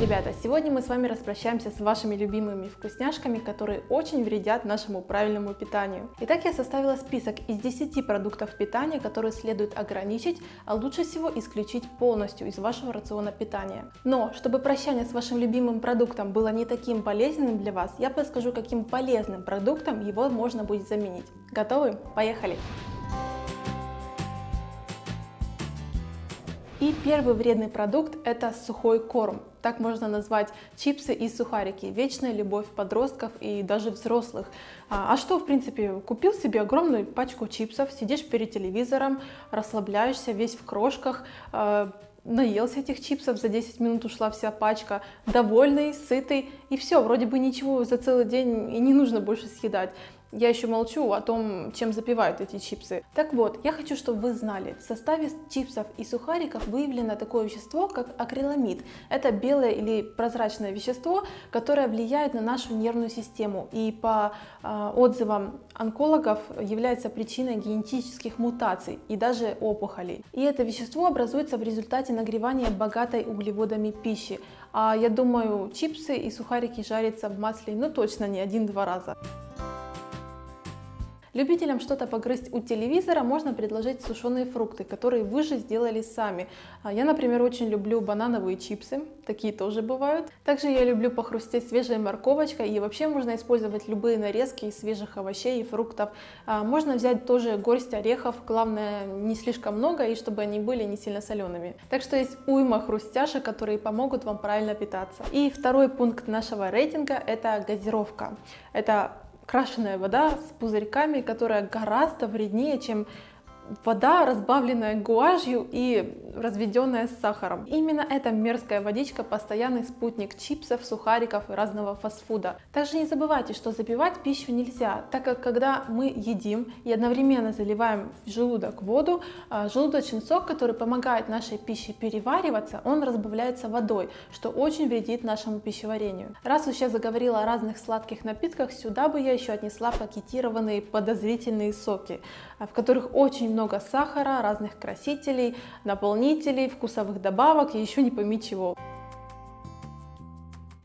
ребята! Сегодня мы с вами распрощаемся с вашими любимыми вкусняшками, которые очень вредят нашему правильному питанию. Итак, я составила список из 10 продуктов питания, которые следует ограничить, а лучше всего исключить полностью из вашего рациона питания. Но, чтобы прощание с вашим любимым продуктом было не таким болезненным для вас, я подскажу, каким полезным продуктом его можно будет заменить. Готовы? Поехали! И первый вредный продукт – это сухой корм. Так можно назвать чипсы и сухарики. Вечная любовь подростков и даже взрослых. А что, в принципе, купил себе огромную пачку чипсов, сидишь перед телевизором, расслабляешься, весь в крошках, наелся этих чипсов, за 10 минут ушла вся пачка, довольный, сытый, и все, вроде бы ничего за целый день и не нужно больше съедать. Я еще молчу о том, чем запивают эти чипсы. Так вот, я хочу, чтобы вы знали, в составе чипсов и сухариков выявлено такое вещество, как акриламид. Это белое или прозрачное вещество, которое влияет на нашу нервную систему и по отзывам онкологов является причиной генетических мутаций и даже опухолей. И это вещество образуется в результате нагревания богатой углеводами пищи. А я думаю, чипсы и сухарики жарятся в масле, точно не 1-2 раза. Любителям что-то погрызть у телевизора можно предложить сушеные фрукты, которые вы же сделали сами. Я, например, очень люблю банановые чипсы, такие тоже бывают. Также я люблю похрустеть свежей морковочкой, и вообще можно использовать любые нарезки из свежих овощей и фруктов. Можно взять тоже горсть орехов, главное не слишком много, и чтобы они были не сильно солеными. Так что есть уйма хрустяшек, которые помогут вам правильно питаться. И второй пункт нашего рейтинга – это газировка. Это крашеная вода с пузырьками, которая гораздо вреднее, чем вода, разбавленная гуашью и разведенная с сахаром. Именно эта мерзкая водичка – постоянный спутник чипсов, сухариков и разного фастфуда. Также не забывайте, что запивать пищу нельзя, так как когда мы едим и одновременно заливаем в желудок воду, желудочный сок, который помогает нашей пище перевариваться, он разбавляется водой, что очень вредит нашему пищеварению. Раз уж я заговорила о разных сладких напитках, сюда бы я еще отнесла пакетированные подозрительные соки, в которых очень много сахара, разных красителей, наполнителей, вкусовых добавок и еще не пойми чего.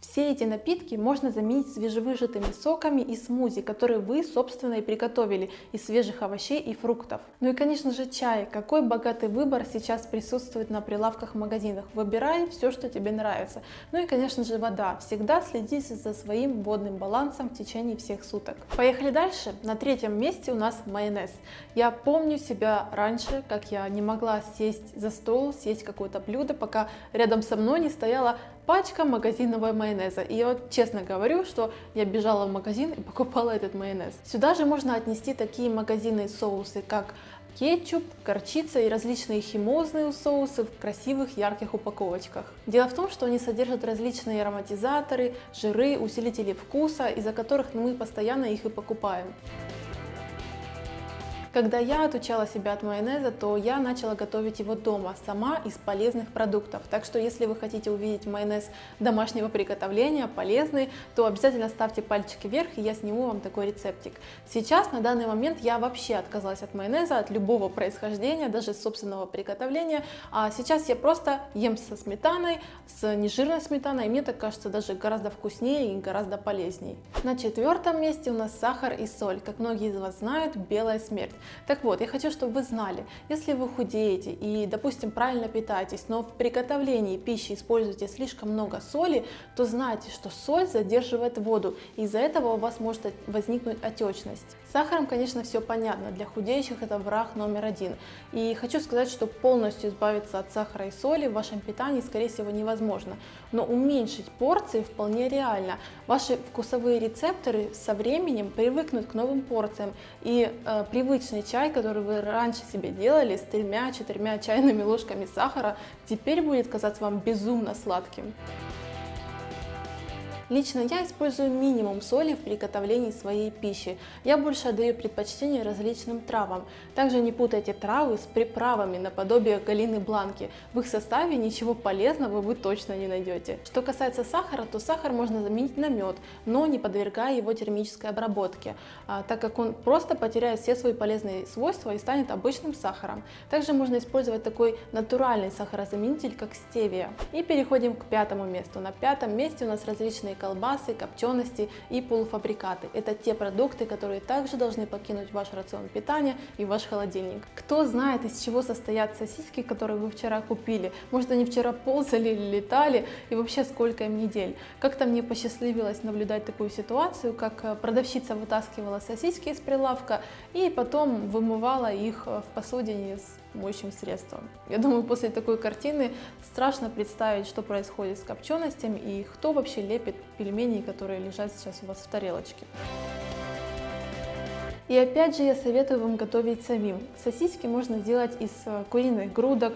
Все эти напитки можно заменить свежевыжатыми соками и смузи, которые вы, собственно, и приготовили из свежих овощей и фруктов. Ну и, конечно же, чай. Какой богатый выбор сейчас присутствует на прилавках в магазинах. Выбирай все, что тебе нравится. Ну и, конечно же, вода. Всегда следите за своим водным балансом в течение всех суток. Поехали дальше. На третьем месте у нас майонез. Я помню себя раньше, как я не могла сесть за стол, съесть какое-то блюдо, пока рядом со мной не стояла пачка магазинного майонеза. И я вот честно говорю, что я бежала в магазин и покупала этот майонез. Сюда же можно отнести такие магазинные соусы, как кетчуп, горчица и различные химозные соусы в красивых ярких упаковочках. Дело в том, что они содержат различные ароматизаторы, жиры, усилители вкуса, из-за которых мы постоянно их и покупаем. Когда я отучала себя от майонеза, то я начала готовить его дома, сама из полезных продуктов. Так что если вы хотите увидеть майонез домашнего приготовления, полезный, то обязательно ставьте пальчики вверх, и я сниму вам такой рецептик. Сейчас, на данный момент, я вообще отказалась от майонеза, от любого происхождения, даже собственного приготовления. А сейчас я просто ем со сметаной, с нежирной сметаной, и мне так кажется даже гораздо вкуснее и гораздо полезнее. На четвертом месте у нас сахар и соль. Как многие из вас знают, белая смерть. Так вот, я хочу, чтобы вы знали, если вы худеете и, допустим, правильно питаетесь, но в приготовлении пищи используете слишком много соли, то знайте, что соль задерживает воду, и из-за этого у вас может возникнуть отечность. С сахаром, конечно, все понятно, для худеющих это враг номер один. И хочу сказать, что полностью избавиться от сахара и соли в вашем питании, скорее всего, невозможно. Но уменьшить порции вполне реально. Ваши вкусовые рецепторы со временем привыкнут к новым порциям, и привычный чай, который вы раньше себе делали с 3-4 чайными ложками сахара, теперь будет казаться вам безумно сладким. Лично я использую минимум соли в приготовлении своей пищи. Я больше отдаю предпочтение различным травам. Также не путайте травы с приправами наподобие галины бланки. В их составе ничего полезного вы точно не найдете. Что касается сахара, то сахар можно заменить на мед, но не подвергая его термической обработке, так как он просто потеряет все свои полезные свойства и станет обычным сахаром. Также можно использовать такой натуральный сахарозаменитель, как стевия. И переходим к пятому месту. На пятом месте у нас различные колбасы, копчености и полуфабрикаты. Это те продукты, которые также должны покинуть ваш рацион питания и ваш холодильник. Кто знает, из чего состоят сосиски, которые вы вчера купили? Может, они вчера ползали или летали, и вообще сколько им недель? Как-то мне посчастливилось наблюдать такую ситуацию, как продавщица вытаскивала сосиски из прилавка и потом вымывала их в посудине с моющим средством. Я думаю, после такой картины страшно представить, что происходит с копченостями и кто вообще лепит пельмени, которые лежат сейчас у вас в тарелочке. И опять же я советую вам готовить самим. Сосиски можно сделать из куриных грудок,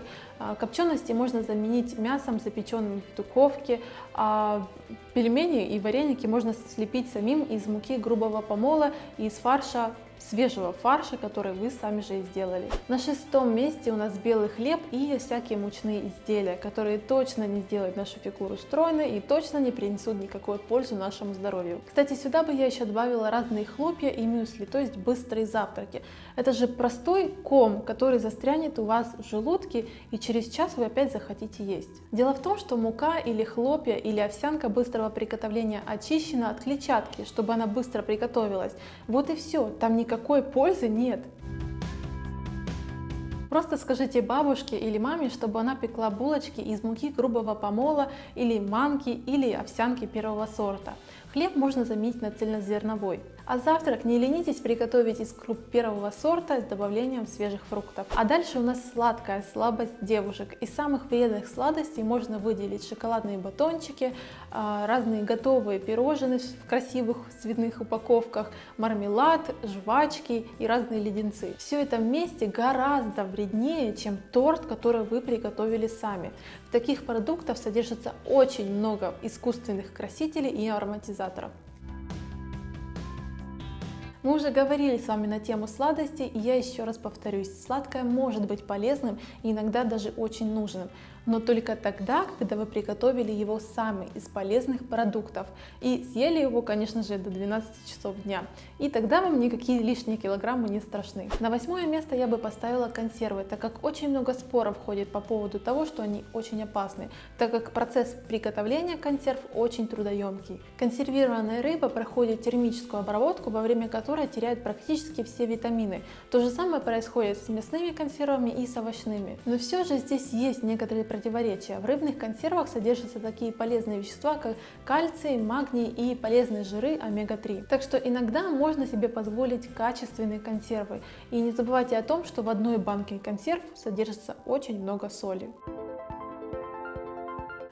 копчености можно заменить мясом, запеченным в духовке, а пельмени и вареники можно слепить самим из муки грубого помола и из фарша, свежего фарша, который вы сами же и сделали. На шестом месте у нас белый хлеб и всякие мучные изделия, которые точно не сделают нашу фигуру стройной и точно не принесут никакой пользы нашему здоровью. Кстати, сюда бы я еще добавила разные хлопья и мюсли, то есть быстрые завтраки. Это же простой ком, который застрянет у вас в желудке, и через час вы опять захотите есть. Дело в том, что мука или хлопья или овсянка быстрого приготовления очищена от клетчатки, чтобы она быстро приготовилась. Вот и все, там никакой пользы нет. Просто скажите бабушке или маме, чтобы она пекла булочки из муки грубого помола или манки или овсянки первого сорта. Хлеб можно заменить на цельнозерновой. А завтрак не ленитесь приготовить из круп первого сорта с добавлением свежих фруктов. А дальше у нас сладкая слабость девушек. Из самых вредных сладостей можно выделить шоколадные батончики, разные готовые пирожные в красивых цветных упаковках, мармелад, жвачки и разные леденцы. Все это вместе гораздо вреднее, чем торт, который вы приготовили сами. В таких продуктах содержится очень много искусственных красителей и ароматизаторов. Мы уже говорили с вами на тему сладостей, и я еще раз повторюсь, сладкое может быть полезным и иногда даже очень нужным, но только тогда, когда вы приготовили его сами из полезных продуктов и съели его, конечно же, до 12 часов дня. И тогда вам никакие лишние килограммы не страшны. На 8 место я бы поставила консервы, так как очень много споров ходит по поводу того, что они очень опасны, так как процесс приготовления консерв очень трудоемкий. Консервированная рыба проходит термическую обработку, во время которой теряет практически все витамины. То же самое происходит с мясными консервами и с овощными. Но все же здесь есть некоторые противоречия. В рыбных консервах содержатся такие полезные вещества, как кальций, магний и полезные жиры омега-3. Так что иногда можно себе позволить качественные консервы. И не забывайте о том, что в одной банке консерв содержится очень много соли.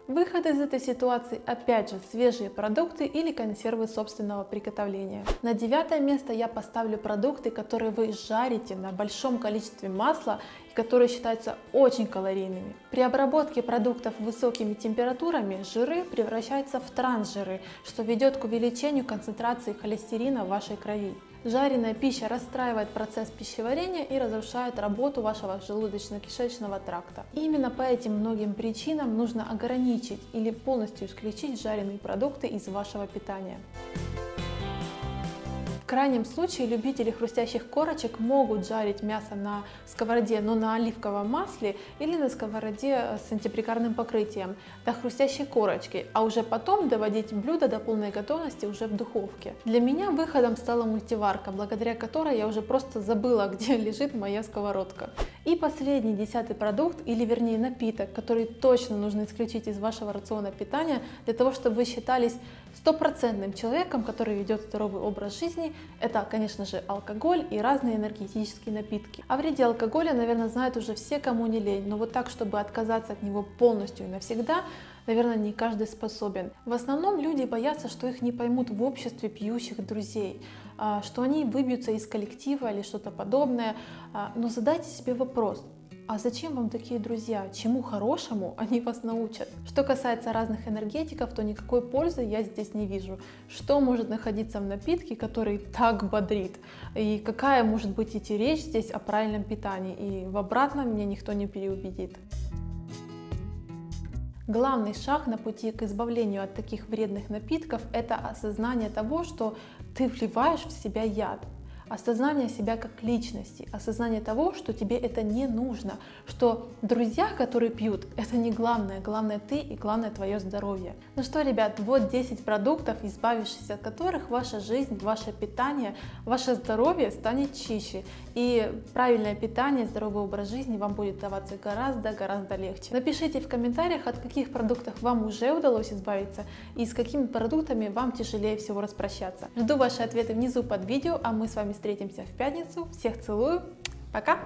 Выход из этой ситуации опять же свежие продукты или консервы собственного приготовления. На 9 место я поставлю продукты, которые вы жарите на большом количестве масла и которые считаются очень калорийными. При обработке продуктов высокими температурами жиры превращаются в трансжиры, что ведет к увеличению концентрации холестерина в вашей крови. Жареная пища расстраивает процесс пищеварения и разрушает работу вашего желудочно-кишечного тракта. И именно по этим многим причинам нужно ограничить или полностью исключить жареные продукты из вашего питания. В крайнем случае любители хрустящих корочек могут жарить мясо на сковороде, но на оливковом масле или на сковороде с антипригарным покрытием до хрустящей корочки, а уже потом доводить блюдо до полной готовности уже в духовке. Для меня выходом стала мультиварка, благодаря которой я уже просто забыла, где лежит моя сковородка. И последний 10-й продукт, или вернее напиток, который точно нужно исключить из вашего рациона питания для того, чтобы вы считались стопроцентным человеком, который ведет здоровый образ жизни, это, конечно же, алкоголь и разные энергетические напитки. О вреде алкоголя, наверное, знают уже все, кому не лень, но вот так, чтобы отказаться от него полностью и навсегда, наверное, не каждый способен. В основном люди боятся, что их не поймут в обществе пьющих друзей, что они выбьются из коллектива или что-то подобное. Но задайте себе вопрос, а зачем вам такие друзья? Чему хорошему они вас научат? Что касается разных энергетиков, то никакой пользы я здесь не вижу. Что может находиться в напитке, который так бодрит? И какая может быть идти речь здесь о правильном питании? И в обратном меня никто не переубедит. Главный шаг на пути к избавлению от таких вредных напитков – это осознание того, что ты вливаешь в себя яд. Осознание себя как личности, осознание того, что тебе это не нужно, что друзья, которые пьют, это не главное, главное ты и главное твое здоровье. Ну что, ребят, вот 10 продуктов, избавившись от которых ваша жизнь, ваше питание, ваше здоровье станет чище. И правильное питание, здоровый образ жизни вам будет даваться гораздо легче. Напишите в комментариях, от каких продуктов вам уже удалось избавиться и с какими продуктами вам тяжелее всего распрощаться. Жду ваши ответы внизу под видео, а мы с вами встретимся в пятницу. Всех целую. Пока!